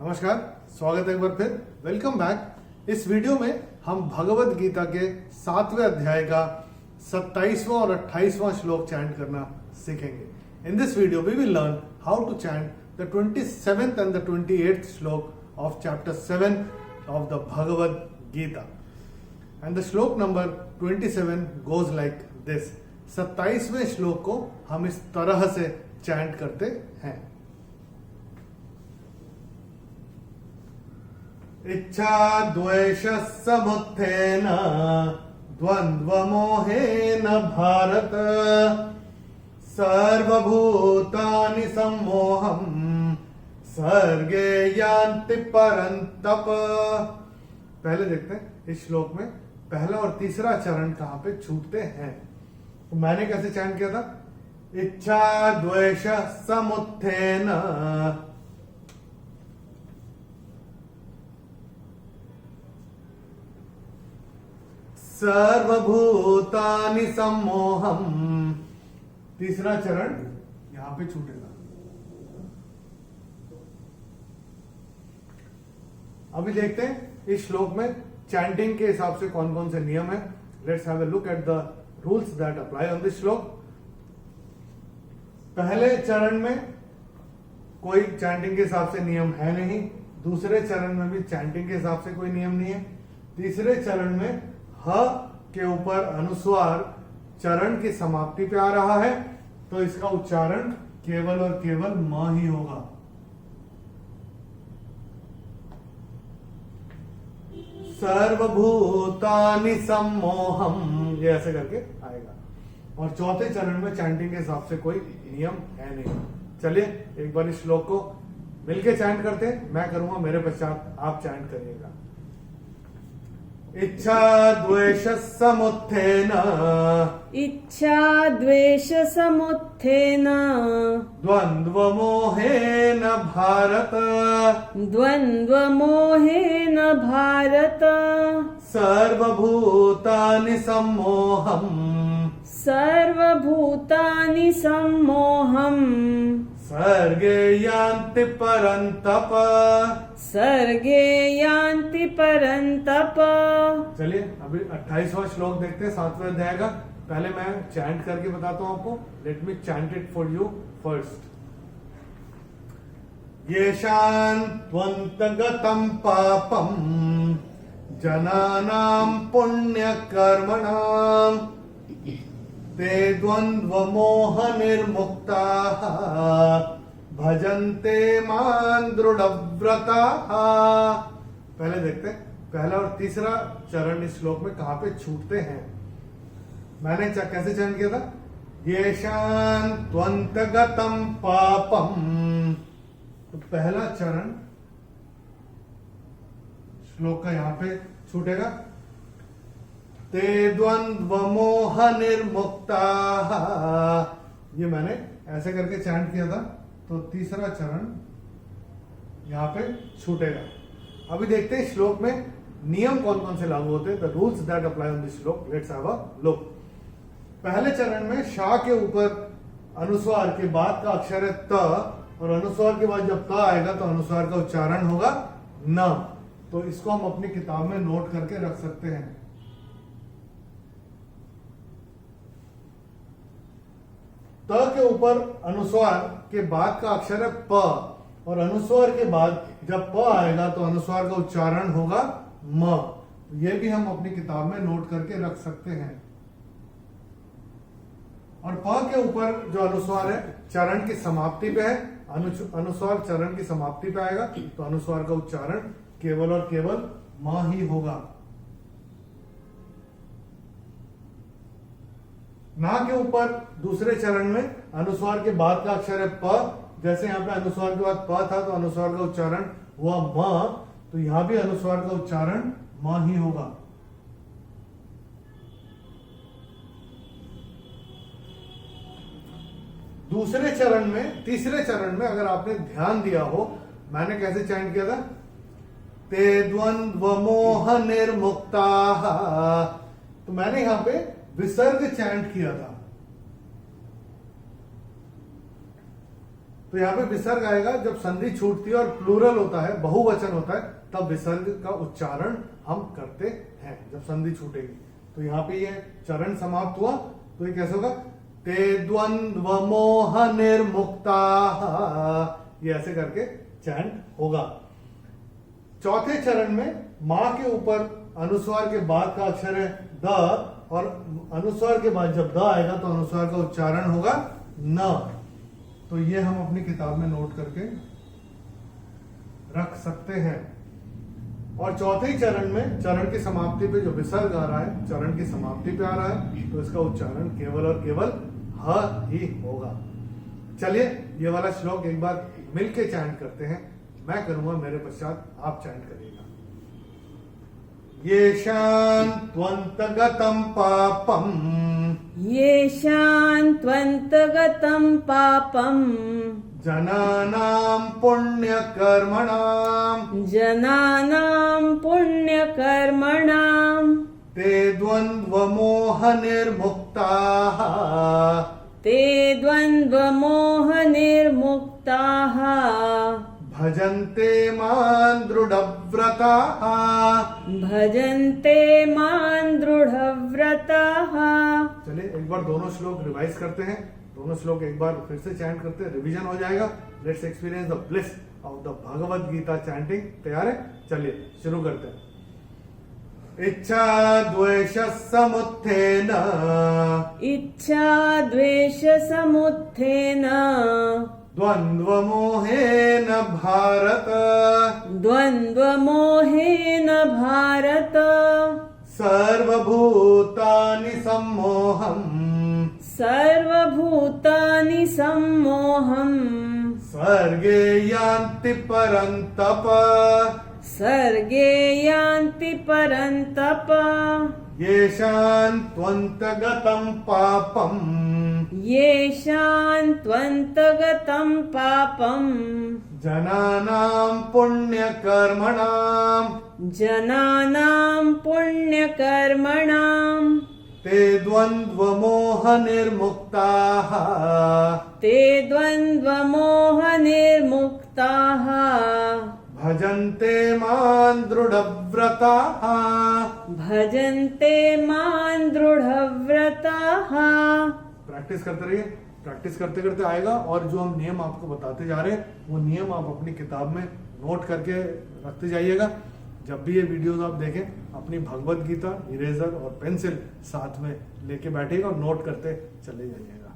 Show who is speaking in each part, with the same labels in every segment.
Speaker 1: नमस्कार, स्वागत है एक बार फिर। Welcome back. इस वीडियो में हम भगवत गीता के 7वें अध्याय का 27वां और 28वां श्लोक चैंट करना सीखेंगे। In this video we will learn how to chant the 27th and the 28th श्लोक of chapter 7 of the Bhagavad Gita. And the श्लोक नंबर 27 गोज लाइक दिस। 27वें श्लोक को हम इस तरह से चैंट करते हैं। इच्छा द्वेष समुत्थेन द्वंद्व मोहेन भारत सर्वभूतानि सम्मोहम् सर्गे यान्ति परन्तप। पहले देखते हैं इस श्लोक में पहला और तीसरा चरण कहां पे छूटते हैं। तो मैंने कैसे चैंट किया था? इच्छा द्वेष समुत्थेन सर्वभूतानि सम्मोहम्। तीसरा चरण यहां पे छूटेगा। अभी देखते हैं इस श्लोक में चैंटिंग के हिसाब से कौन कौन से नियम है। Let's have a look at the rules that apply on this श्लोक। पहले चरण में कोई चैंटिंग के हिसाब से नियम है नहीं। दूसरे चरण में भी चैंटिंग के हिसाब से कोई नियम नहीं है। तीसरे चरण में ह के ऊपर अनुस्वार चरण की समाप्ति पे आ रहा है, तो इसका उच्चारण केवल और केवल म ही होगा। सर्वभूतानि सम्मोहम्, ये ऐसे करके आएगा। और चौथे चरण में चैंटिंग के हिसाब से कोई नियम है नहीं। चलिए एक बार इस श्लोक को मिलके चैंट करते हैं। मैं करूंगा, मेरे पश्चात आप चैंट करिएगा। इच्छा द्वेष समुत्थेन
Speaker 2: इच्छा द्वेष समुत्थेन
Speaker 1: द्वंद्व मोहेन भारत
Speaker 2: द्वंद्व मोहेन भारत
Speaker 1: सर्वभूतानि सम्मोहम्
Speaker 2: सर्वभूतानि सम्मोहम्
Speaker 1: सर्गे यान्ति परन्तप
Speaker 2: सर्गे यान्ति परन्तप।
Speaker 1: चलिए अभी 28वां श्लोक देखते हैं 7वें अध्याय का। पहले मैं चैंट करके बताता हूं आपको। Let me chant it for you first. येषां त्वन्तगतं पापं जनानां पुण्यकर्मणां ते द्वन्द्वमोह निर्मुक्ताः भजन्ते मां दृढ़व्रताः। पहले देखते हैं पहला और तीसरा चरण इस श्लोक में कहां पे छूटते हैं। मैंने कैसे चरण किया था? येषां त्वन्तगतं पापम, तो पहला चरण श्लोक का यहां पे छूटेगा। ते द्वंद्व मोह निर्मुक्ताः, ये मैंने ऐसे करके चैंट किया था, तो तीसरा चरण यहां पे छूटेगा। अभी देखते हैं श्लोक में नियम कौन कौन से लागू होते हैं। The rules that apply on this shloka. Let's have a look. पहले चरण में शा के ऊपर अनुस्वार के बाद का अक्षर है त, और अनुस्वार के बाद जब त आएगा तो अनुस्वार का उच्चारण होगा न। तो इसको हम अपनी किताब में नोट करके रख सकते हैं। त के ऊपर अनुस्वार के बाद का अक्षर है प, और अनुस्वार के बाद जब प आएगा तो अनुस्वार का उच्चारण होगा म। ये भी हम अपनी किताब में नोट करके रख सकते हैं। और प के ऊपर जो अनुस्वार है चरण की समाप्ति पे है, अनुस्वार चरण की समाप्ति पे आएगा तो अनुस्वार का उच्चारण केवल और केवल म ही होगा। ना के ऊपर दूसरे चरण में अनुस्वार के बाद का अक्षर है प। जैसे यहाँ पे अनुस्वार के बाद प था तो अनुस्वार का उच्चारण हुआ म, तो यहां भी अनुस्वार का उच्चारण म ही होगा। दूसरे चरण में, तीसरे चरण में अगर आपने ध्यान दिया हो, मैंने कैसे चैंट किया था? ते द्वंद्व मोह निर्मुक्ताः, तो मैंने यहां पे विसर्ग चैंट किया था। तो यहाँ पे विसर्ग आएगा जब संधि छूटती है और प्लूरल होता है, बहुवचन होता है, तब विसर्ग का उच्चारण हम करते हैं जब संधि छूटेगी। तो यहाँ पे ये चरण समाप्त हुआ, तो ये कैसे होगा, ते द्वंद्व मोह निर्मुक्ता, ये ऐसे करके चैंट होगा। चौथे चरण में मां के ऊपर अनुस्वार के बाद का अक्षर है द, और अनुस्वार के बाद जब द आएगा तो अनुस्वार का उच्चारण होगा न। तो ये हम अपनी किताब में नोट करके रख सकते हैं। और चौथे ही चरण में, चरण की समाप्ति पे जो विसर्ग आ रहा है, चरण की समाप्ति पे आ रहा है, तो इसका उच्चारण केवल और केवल ह ही होगा। चलिए ये वाला श्लोक एक बार मिलके चैंट करते हैं। मैं करूंगा, मेरे पश्चात आप चैंट करिएगा। येषां त्वन्तगतं पापम्,
Speaker 2: येषां त्वन्तगतं पापम्,
Speaker 1: जनानां पुण्यकर्मणां,
Speaker 2: जनानां पुण्यकर्मणां,
Speaker 1: ते द्वन्द्वमोहनिर्मुक्ताः,
Speaker 2: ते द्वन्द्वमोहनिर्मुक्ताः,
Speaker 1: भजन्ते मां दृढव्रताः,
Speaker 2: भजन्ते मां दृढव्रताः।
Speaker 1: चलिए एक बार दोनों श्लोक रिवाइज करते हैं। दोनों श्लोक एक बार फिर से चैंट करते हैं, रिवीजन हो जाएगा। Let's experience the bliss of the Bhagavad Gita chanting. तैयार है? चलिए शुरू करते हैं। इच्छा द्वेष समुत्थेन,
Speaker 2: इच्छा द्वेष समुत्थेन,
Speaker 1: द्वन्द्वमोहेन भारत,
Speaker 2: द्वन्द्वमोहेन भारत,
Speaker 1: सर्वभूतानि सम्मोहम्,
Speaker 2: सर्वभूतानि सम्मोहम्,
Speaker 1: सर्गे यान्ति परन्तप,
Speaker 2: सर्गे यान्ति परन्तप,
Speaker 1: येषां त्वन्तगतं पापम्,
Speaker 2: येषां त्वन्तगतं पापम्,
Speaker 1: जनानां पुण्यकर्मणां,
Speaker 2: जनानां पुण्यकर्मणां,
Speaker 1: ते द्वन्द्वमोहनिर्मुक्ताः,
Speaker 2: ते द्वन्द्वमोहनिर्मुक्ताः,
Speaker 1: भजन्ते मां दृढव्रताः,
Speaker 2: भजन्ते मां दृढव्रताः।
Speaker 1: प्रैक्टिस करते रहिए। प्रैक्टिस करते करते आएगा, और जो हम नियम आपको बताते जा रहे हैं वो नियम आप अपनी किताब में नोट करके रखते जाइएगा। जब भी ये वीडियोस आप देखें, अपनी भगवत गीता इरेजर और पेंसिल साथ में लेके बैठिएगा और नोट करते चले जाइएगा।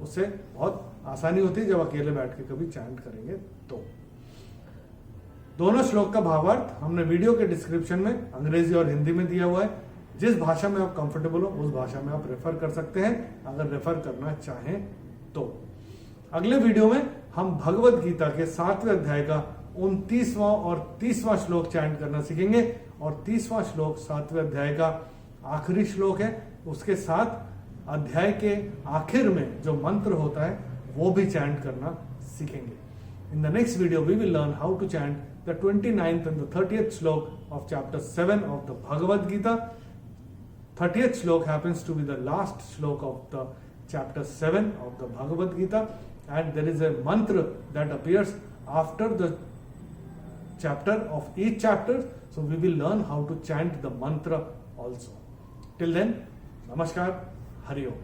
Speaker 1: उससे बहुत आसानी होती है जब अकेले बैठ के कभी चैंट करेंगे तो। दोनों श्लोक का भावार्थ हमने वीडियो के डिस्क्रिप्शन में अंग्रेजी और हिंदी में दिया हुआ है। जिस भाषा में आप कंफर्टेबल हो उस भाषा में आप रेफर कर सकते हैं, अगर रेफर करना चाहें तो। अगले वीडियो में हम भगवत गीता के 7वें अध्याय का 29वां और 30वां श्लोक चैंट करना सीखेंगे, और 30वां श्लोक 7वें अध्याय का आखिरी श्लोक है। उसके साथ अध्याय के आखिर में जो मंत्र होता है वो भी चैंट करना सीखेंगे। In the next video, we will learn how to chant the 29th and the 30th slok of chapter 7 of the Bhagavad Gita. 30th slok happens to be the last slok of the chapter 7 of the Bhagavad Gita, and there is a mantra that appears after the chapter of each chapter. So we will learn how to chant the mantra also. Till then, Namaskar, Hari Om.